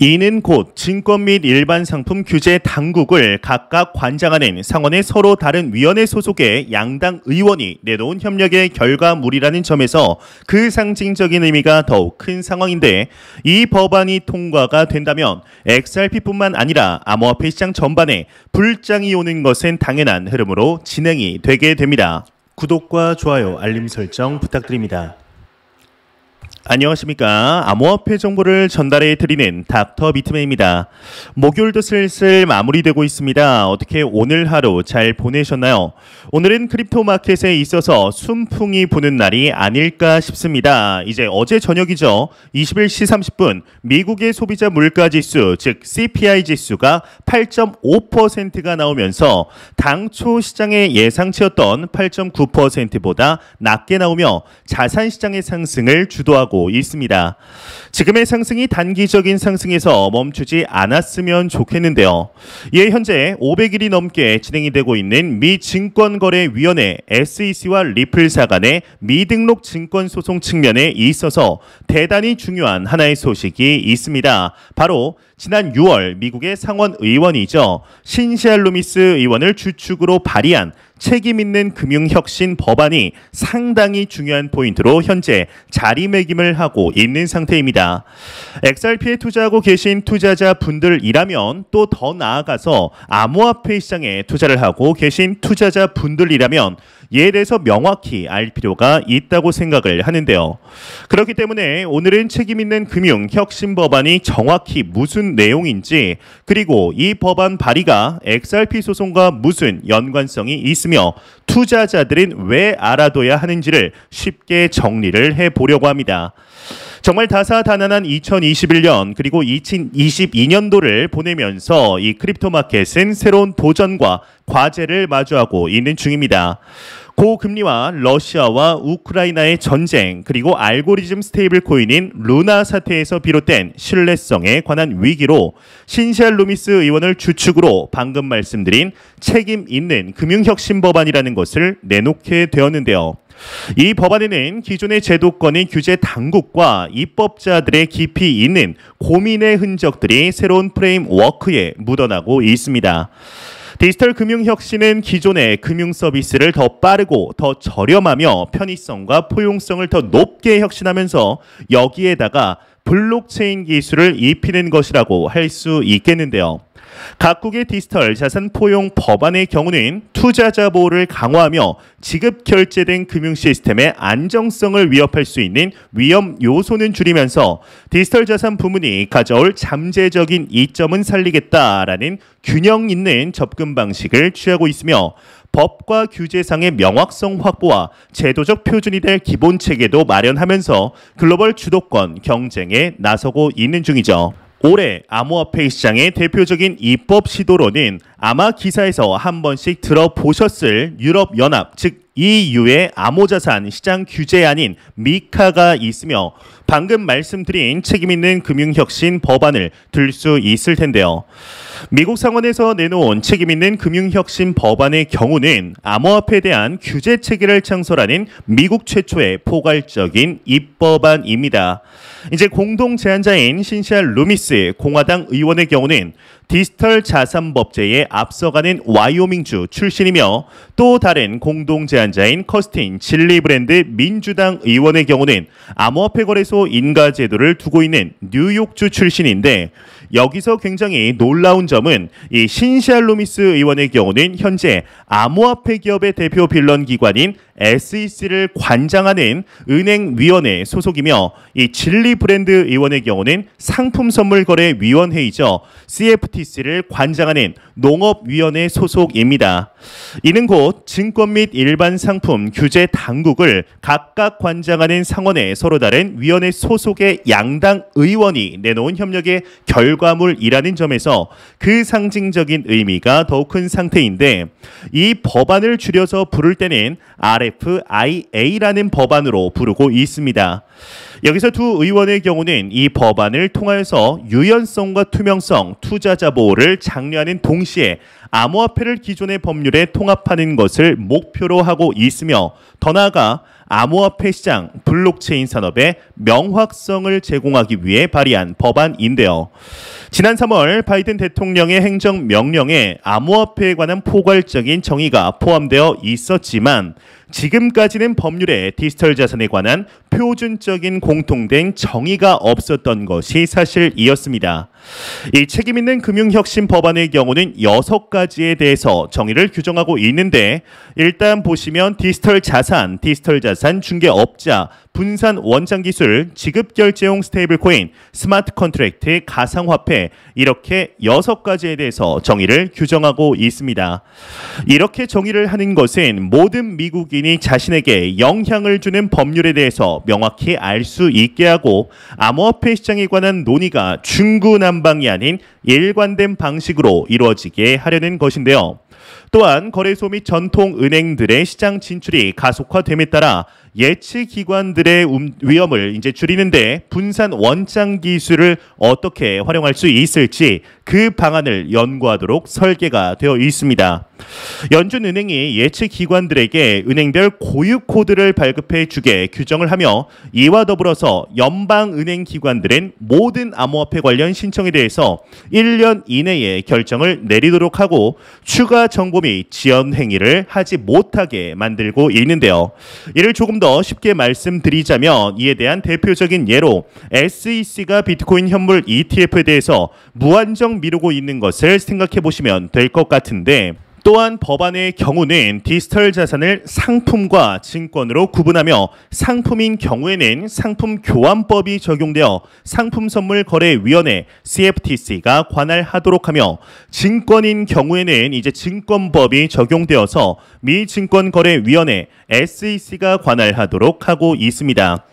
이는 곧 증권 및 일반 상품 규제 당국을 각각 관장하는 상원의 서로 다른 위원회 소속의 양당 의원이 내놓은 협력의 결과물이라는 점에서 그 상징적인 의미가 더욱 큰 상황인데, 이 법안이 통과가 된다면 XRP뿐만 아니라 암호화폐 시장 전반에 불장이 오는 것은 당연한 흐름으로 진행이 되게 됩니다. 구독과 좋아요, 알림 설정 부탁드립니다. 안녕하십니까. 암호화폐 정보를 전달해 드리는 닥터 비트맨입니다. 목요일도 슬슬 마무리되고 있습니다. 어떻게 오늘 하루 잘 보내셨나요? 오늘은 크립토 마켓에 있어서 순풍이 부는 날이 아닐까 싶습니다. 이제 어제 저녁이죠. 21시 30분 미국의 소비자 물가지수, 즉 CPI 지수가 8.5%가 나오면서 당초 시장의 예상치였던 8.9%보다 낮게 나오며 자산시장의 상승을 주도하고 있습니다. 지금의 상승이 단기적인 상승에서 멈추지 않았으면 좋겠는데요. 이에 현재 500일이 넘게 진행이 되고 있는 미 증권거래위원회 SEC와 리플사 간의 미등록 증권 소송 측면에 있어서 대단히 중요한 하나의 소식이 있습니다. 바로 지난 6월 미국의 상원 의원이죠. 신시아 루미스 의원을 주축으로 발의한 책임 있는 금융혁신 법안이 상당히 중요한 포인트로 현재 자리매김을 하고 있는 상태입니다. XRP에 투자하고 계신 투자자 분들이라면, 또 더 나아가서 암호화폐 시장에 투자를 하고 계신 투자자 분들이라면 이에 대해서 명확히 알 필요가 있다고 생각을 하는데요. 그렇기 때문에 오늘은 책임 있는 금융혁신 법안이 정확히 무슨 내용인지, 그리고 이 법안 발의가 XRP 소송과 무슨 연관성이 있으며 투자자들은 왜 알아둬야 하는지를 쉽게 정리를 해보려고 합니다. 정말 다사다난한 2021년 그리고 2022년도를 보내면서 이 크립토 마켓은 새로운 도전과 과제를 마주하고 있는 중입니다. 고금리와 러시아와 우크라이나의 전쟁, 그리고 알고리즘 스테이블 코인인 루나 사태에서 비롯된 신뢰성에 관한 위기로 신시아 루미스 의원을 주축으로 방금 말씀드린 책임 있는 금융혁신 법안이라는 것을 내놓게 되었는데요. 이 법안에는 기존의 제도권의 규제 당국과 입법자들의 깊이 있는 고민의 흔적들이 새로운 프레임워크에 묻어나고 있습니다. 디지털 금융혁신은 기존의 금융 서비스를 더 빠르고 더 저렴하며 편의성과 포용성을 더 높게 혁신하면서 여기에다가 블록체인 기술을 입히는 것이라고 할 수 있겠는데요. 각국의 디지털 자산 포용 법안의 경우는 투자자 보호를 강화하며 지급 결제된 금융 시스템의 안정성을 위협할 수 있는 위험 요소는 줄이면서 디지털 자산 부문이 가져올 잠재적인 이점은 살리겠다라는 균형 있는 접근 방식을 취하고 있으며, 법과 규제상의 명확성 확보와 제도적 표준이 될 기본 체계도 마련하면서 글로벌 주도권 경쟁에 나서고 있는 중이죠. 올해 암호화폐 시장의 대표적인 입법 시도로는 아마 기사에서 한 번씩 들어보셨을 유럽연합, 즉 EU의 암호자산 시장 규제안인 미카가 있으며, 방금 말씀드린 책임있는 금융혁신 법안을 들 수 있을 텐데요. 미국 상원에서 내놓은 책임있는 금융혁신 법안의 경우는 암호화폐에 대한 규제 체계를 창설하는 미국 최초의 포괄적인 입법안입니다. 이제 공동 제안자인 신시아 루미스 공화당 의원의 경우는 디지털 자산법제에 앞서가는 와이오밍주 출신이며, 또 다른 공동 제안자인 커스틴 진리브랜드 민주당 의원의 경우는 암호화폐 거래소 인가 제도를 두고 있는 뉴욕주 출신인데, 여기서 굉장히 놀라운 점은 이 신시아 루미스 의원의 경우는 현재 암호화폐 기업의 대표 빌런 기관인 SEC를 관장하는 은행위원회 소속이며, 이 진리브랜드 의원의 경우는 상품선물거래위원회이죠. CFTC를 관장하는 농업위원회 소속입니다. 이는 곧 증권 및 일반 상품 규제 당국을 각각 관장하는 상원의 서로 다른 위원회 소속의 양당 의원이 내놓은 협력의 결과물이라는 점에서 그 상징적인 의미가 더욱 큰 상태인데, 이 법안을 줄여서 부를 때는 RFIA라는 법안으로 부르고 있습니다. 여기서 두 의원의 경우는 이 법안을 통하여서 유연성과 투명성, 투자자 보호를 장려하는 동시에 암호화폐를 기존의 법률에 통합하는 것을 목표로 하고 있으며, 더 나아가 암호화폐 시장, 블록체인 산업의 명확성을 제공하기 위해 발의한 법안인데요. 지난 3월 바이든 대통령의 행정명령에 암호화폐에 관한 포괄적인 정의가 포함되어 있었지만 지금까지는 법률에 디지털 자산에 관한 표준적인 공통된 정의가 없었던 것이 사실이었습니다. 이 책임있는 금융혁신 법안의 경우는 6가지에 대해서 정의를 규정하고 있는데 일단 보시면 디지털 자산 중개업자, 분산 원장기술, 지급결제용 스테이블코인, 스마트 컨트랙트, 가상화폐 이렇게 6가지에 대해서 정의를 규정하고 있습니다. 이렇게 정의를 하는 것은 모든 미국인이 자신에게 영향을 주는 법률에 대해서 명확히 알 수 있게 하고 암호화폐 시장에 관한 논의가 중구난방이 아닌 일관된 방식으로 이루어지게 하려는 것인데요. 또한 거래소 및 전통은행들의 시장 진출이 가속화됨에 따라 예치기관들의 위험을 줄이는데 분산 원장 기술을 어떻게 활용할 수 있을지 그 방안을 연구하도록 설계가 되어 있습니다. 연준은행이 예치기관들에게 은행별 고유 코드를 발급해 주게 규정을 하며 이와 더불어서 연방은행 기관들은 모든 암호화폐 관련 신청에 대해서 1년 이내에 결정을 내리도록 하고 추가 정보 및 지연 행위를 하지 못하게 만들고 있는데요. 이를 조금 더 쉽게 말씀드리자면 이에 대한 대표적인 예로 SEC가 비트코인 현물 ETF에 대해서 무한정 미루고 있는 것을 생각해 보시면 될 것 같은데 또한 법안의 경우는 디지털 자산을 상품과 증권으로 구분하며 상품인 경우에는 상품교환법이 적용되어 상품선물거래위원회 CFTC가 관할하도록 하며 증권인 경우에는 증권법이 적용되어서 미증권거래위원회 SEC가 관할하도록 하고 있습니다.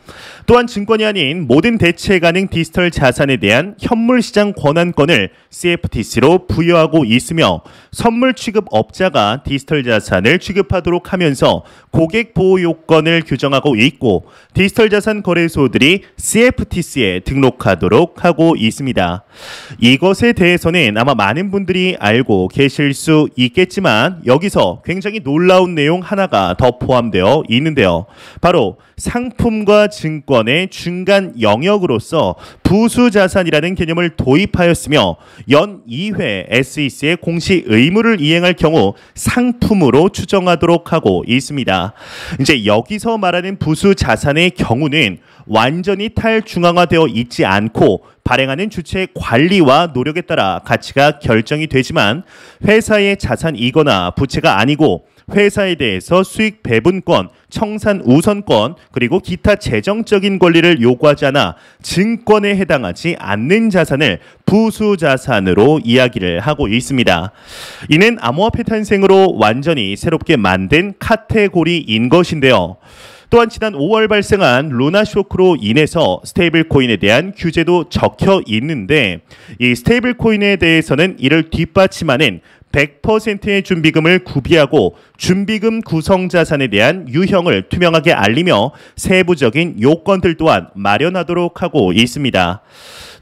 또한 증권이 아닌 모든 대체 가능 디지털 자산에 대한 현물시장 권한권을 CFTC로 부여하고 있으며 선물 취급업자가 디지털 자산을 취급하도록 하면서 고객 보호 요건을 규정하고 있고 디지털 자산 거래소들이 CFTC에 등록하도록 하고 있습니다. 이것에 대해서는 아마 많은 분들이 알고 계실 수 있겠지만 여기서 굉장히 놀라운 내용 하나가 더 포함되어 있는데요. 바로 상품과 증권의 중간 영역으로서 부수자산이라는 개념을 도입하였으며 연 2회 SEC의 공시 의무를 이행할 경우 상품으로 추정하도록 하고 있습니다. 이제 여기서 말하는 부수자산의 경우는 완전히 탈중앙화되어 있지 않고 발행하는 주체의 관리와 노력에 따라 가치가 결정이 되지만 회사의 자산이거나 부채가 아니고 회사에 대해서 수익 배분권, 청산 우선권, 그리고 기타 재정적인 권리를 요구하지 않아 증권에 해당하지 않는 자산을 부수자산으로 이야기를 하고 있습니다. 이는 암호화폐 탄생으로 완전히 새롭게 만든 카테고리인 것인데요. 또한 지난 5월 발생한 루나 쇼크로 인해서 스테이블 코인에 대한 규제도 적혀 있는데 이 스테이블 코인에 대해서는 이를 뒷받침하는 100%의 준비금을 구비하고 준비금 구성 자산에 대한 유형을 투명하게 알리며 세부적인 요건들 또한 마련하도록 하고 있습니다.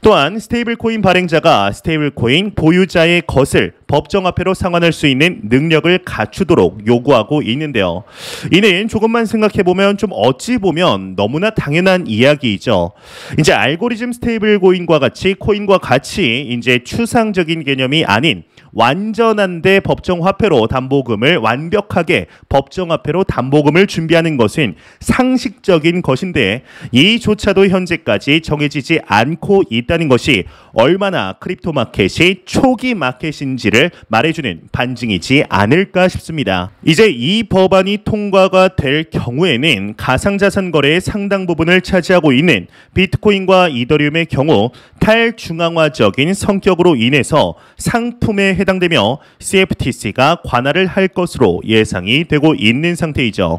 또한 스테이블코인 발행자가 스테이블코인 보유자의 것을 법정화폐로 상환할 수 있는 능력을 갖추도록 요구하고 있는데요. 이는 조금만 생각해보면 좀 어찌 보면 너무나 당연한 이야기이죠. 이제 알고리즘 스테이블코인과 같이 이제 추상적인 개념이 아닌 완전한데 법정화폐로 담보금을 완벽하게 법정화폐로 담보금을 준비하는 것은 상식적인 것인데 이조차도 현재까지 정해지지 않고 있다는 것이 얼마나 크립토 마켓이 초기 마켓인지를 말해주는 반증이지 않을까 싶습니다. 이제 이 법안이 통과가 될 경우에는 가상자산 거래의 상당 부분을 차지하고 있는 비트코인과 이더리움의 경우 탈중앙화적인 성격으로 인해서 상품에 해당되며 CFTC가 관할을 할 것으로 예상이 되고 있는 상태이죠.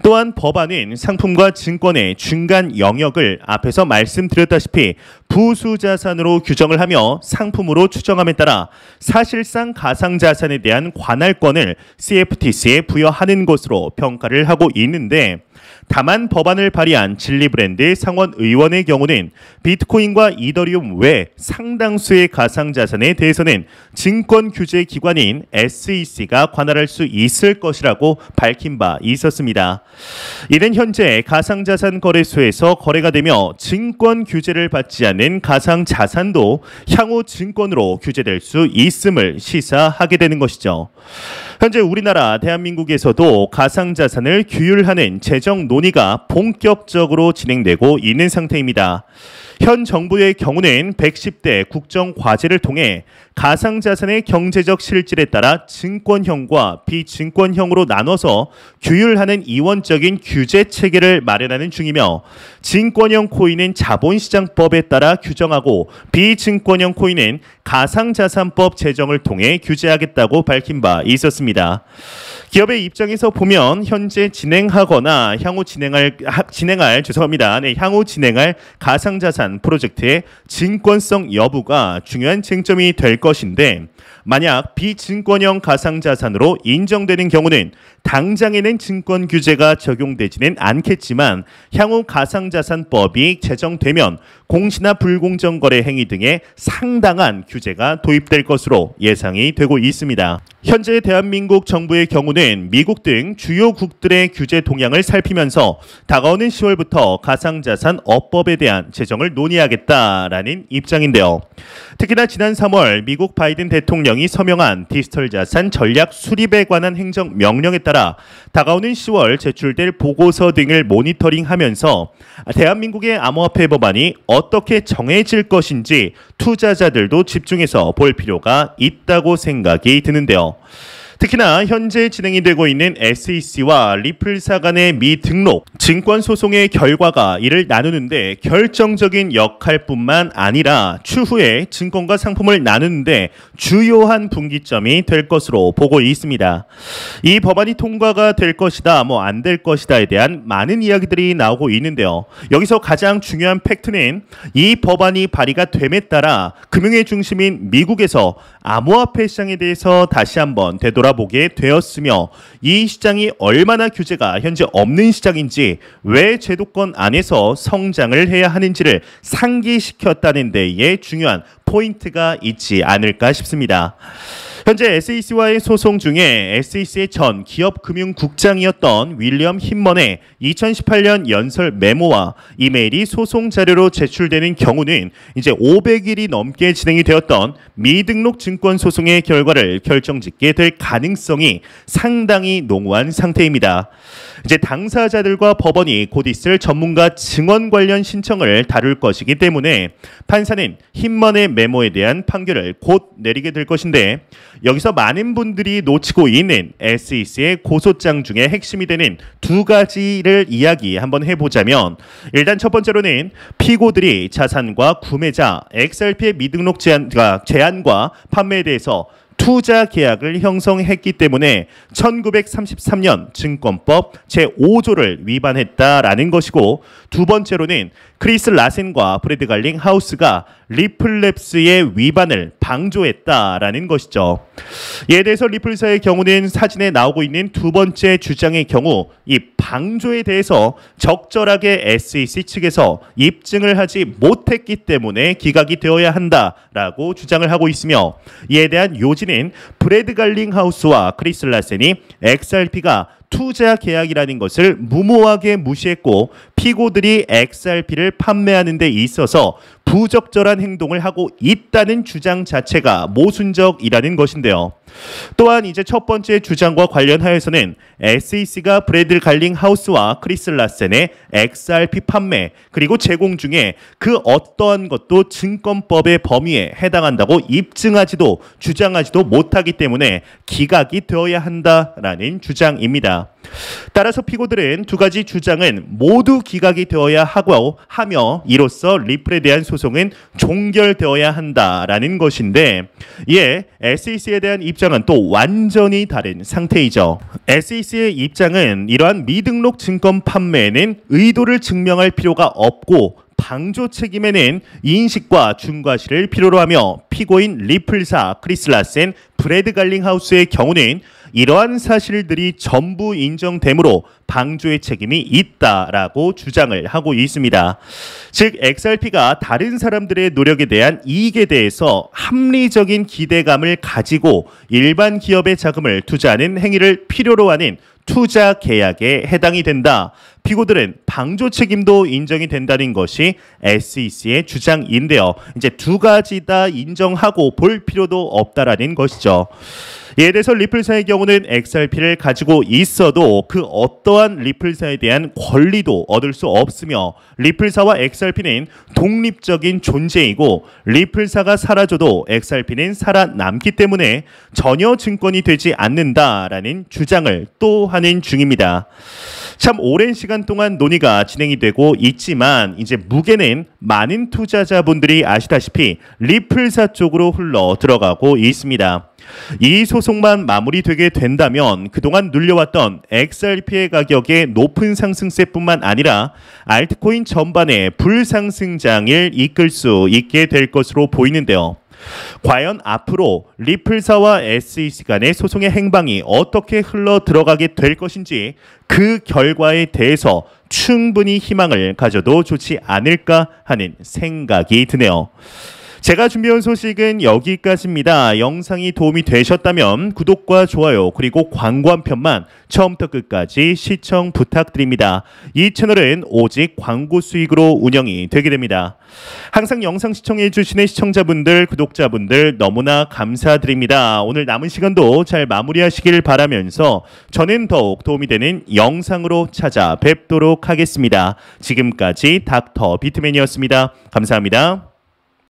또한 법안은 상품과 증권의 중간 영역을 앞에서 말씀드렸다시피 부수자산으로 규정을 하며 상품으로 추정함에 따라 사실상 가상자산에 대한 관할권을 CFTC에 부여하는 것으로 평가를 하고 있는데 다만 법안을 발의한 진리브랜드 상원 의원의 경우는 비트코인과 이더리움 외 상당수의 가상자산에 대해서는 증권규제기관인 SEC가 관할할 수 있을 것이라고 밝힌 바 있었습니다. 이는 현재 가상자산 거래소에서 거래가 되며 증권 규제를 받지 않는 가상자산도 향후 증권으로 규제될 수 있음을 시사하게 되는 것이죠. 현재 우리나라 대한민국에서도 가상자산을 규율하는 제정 논의가 본격적으로 진행되고 있는 상태입니다. 현 정부의 경우는 110대 국정과제를 통해 가상자산의 경제적 실질에 따라 증권형과 비증권형으로 나눠서 규율하는 이원적인 규제 체계를 마련하는 중이며, 증권형 코인은 자본시장법에 따라 규정하고 비증권형 코인은 가상자산법 제정을 통해 규제하겠다고 밝힌 바 있었습니다. 기업의 입장에서 보면 현재 진행하거나 향후 진행할 가상자산 프로젝트의 증권성 여부가 중요한 쟁점이 될 것인데, 만약 비증권형 가상자산으로 인정되는 경우는 당장에는 증권 규제가 적용되지는 않겠지만 향후 가상자산법이 제정되면 공시나 불공정 거래 행위 등의 상당한 규제가 도입될 것으로 예상이 되고 있습니다. 현재 대한민국 정부의 경우는 미국 등 주요국들의 규제 동향을 살피면서 다가오는 10월부터 가상자산 업법에 대한 제정을 논의하겠다라는 입장인데요. 특히나 지난 3월 미국 바이든 대통령이 서명한 디지털 자산 전략 수립에 관한 행정명령에 따라 다가오는 10월 제출될 보고서 등을 모니터링하면서 대한민국의 암호화폐 법안이 어떻게 정해질 것인지 투자자들도 집중해서 볼 필요가 있다고 생각이 드는데요. 특히나 현재 진행이 되고 있는 SEC와 리플사 간의 미등록 증권 소송의 결과가 이를 나누는데 결정적인 역할뿐만 아니라 추후에 증권과 상품을 나누는데 주요한 분기점이 될 것으로 보고 있습니다. 이 법안이 통과가 될 것이다, 안 될 것이다에 대한 많은 이야기들이 나오고 있는데요. 여기서 가장 중요한 팩트는 이 법안이 발의가 됨에 따라 금융의 중심인 미국에서 암호화폐 시장에 대해서 다시 한번 되돌아보게 되었으며, 이 시장이 얼마나 규제가 현재 없는 시장인지, 왜 제도권 안에서 성장을 해야 하는지를 상기시켰다는 데에 중요한 포인트가 있지 않을까 싶습니다. 현재 SEC와의 소송 중에 SEC의 전 기업금융국장이었던 윌리엄 힘먼의 2018년 연설 메모와 이메일이 소송 자료로 제출되는 경우는 이제 500일이 넘게 진행이 되었던 미등록 증권 소송의 결과를 결정짓게 될 가능성이 상당히 농후한 상태입니다. 이제 당사자들과 법원이 곧 있을 전문가 증언 관련 신청을 다룰 것이기 때문에 판사는 힘먼의 메모에 대한 판결을 곧 내리게 될 것인데, 여기서 많은 분들이 놓치고 있는 SEC의 고소장 중에 핵심이 되는 두 가지를 이야기 한번 해보자면, 일단 첫 번째로는 피고들이 자산과 구매자 XRP의 미등록 제한과 판매에 대해서 투자 계약을 형성했기 때문에 1933년 증권법 제5조를 위반했다라는 것이고, 두 번째로는 크리스 라센과 브래드 갈링 하우스가 리플랩스의 위반을 방조했다라는 것이죠. 이에 대해서 리플사의 경우는 사진에 나오고 있는 두 번째 주장의 경우 이 방조에 대해서 적절하게 SEC 측에서 입증을 하지 못했기 때문에 기각이 되어야 한다라고 주장을 하고 있으며, 이에 대한 요지는 브래드 갈링 하우스와 크리스 라센이 XRP가 투자 계약이라는 것을 무모하게 무시했고, 피고들이 XRP를 판매하는 데 있어서 부적절한 행동을 하고 있다는 주장 자체가 모순적이라는 것인데요. 또한 이제 첫 번째 주장과 관련하여서는 SEC가 브래드 갈링 하우스와 크리스 라센의 XRP 판매 그리고 제공 중에 그 어떠한 것도 증권법의 범위에 해당한다고 입증하지도 주장하지도 못하기 때문에 기각이 되어야 한다라는 주장입니다. 따라서 피고들은 두 가지 주장은 모두 기각이 되어야 하며 이로써 리플에 대한 소송은 종결되어야 한다라는 것인데, 이에 SEC에 대한 입장은 또 완전히 다른 상태이죠. SEC의 입장은 이러한 미등록 증권 판매에는 의도를 증명할 필요가 없고 방조 책임에는 인식과 중과실을 필요로 하며, 피고인 리플사, 크리스 라센, 브래드 갈링 하우스의 경우는 이러한 사실들이 전부 인정되므로 방조의 책임이 있다라고 주장을 하고 있습니다. 즉 XRP가 다른 사람들의 노력에 대한 이익에 대해서 합리적인 기대감을 가지고 일반 기업의 자금을 투자하는 행위를 필요로 하는 투자 계약에 해당이 된다. 피고들은 방조 책임도 인정이 된다는 것이 SEC의 주장인데요. 이제 두 가지 다 인정하고 볼 필요도 없다라는 것이죠. 이에 대해서 리플사의 경우는 XRP를 가지고 있어도 그 어떠한 리플사에 대한 권리도 얻을 수 없으며 리플사와 XRP는 독립적인 존재이고 리플사가 사라져도 XRP는 살아남기 때문에 전혀 증권이 되지 않는다라는 주장을 또 하는 중입니다. 참 오랜 시간 동안 논의가 진행이 되고 있지만 이제 무게는 많은 투자자분들이 아시다시피 리플사 쪽으로 흘러 들어가고 있습니다. 이 소송만 마무리되게 된다면 그동안 눌려왔던 XRP의 가격의 높은 상승세뿐만 아니라 알트코인 전반의 불상승장을 이끌 수 있게 될 것으로 보이는데요. 과연 앞으로 리플사와 SEC 간의 소송의 행방이 어떻게 흘러 들어가게 될 것인지 그 결과에 대해서 충분히 희망을 가져도 좋지 않을까 하는 생각이 드네요. 제가 준비한 소식은 여기까지입니다. 영상이 도움이 되셨다면 구독과 좋아요 그리고 광고 한 편만 처음부터 끝까지 시청 부탁드립니다. 이 채널은 오직 광고 수익으로 운영이 되게 됩니다. 항상 영상 시청해 주시는 시청자분들, 구독자분들 너무나 감사드립니다. 오늘 남은 시간도 잘 마무리하시길 바라면서 저는 더욱 도움이 되는 영상으로 찾아뵙도록 하겠습니다. 지금까지 닥터 비트맨이었습니다. 감사합니다.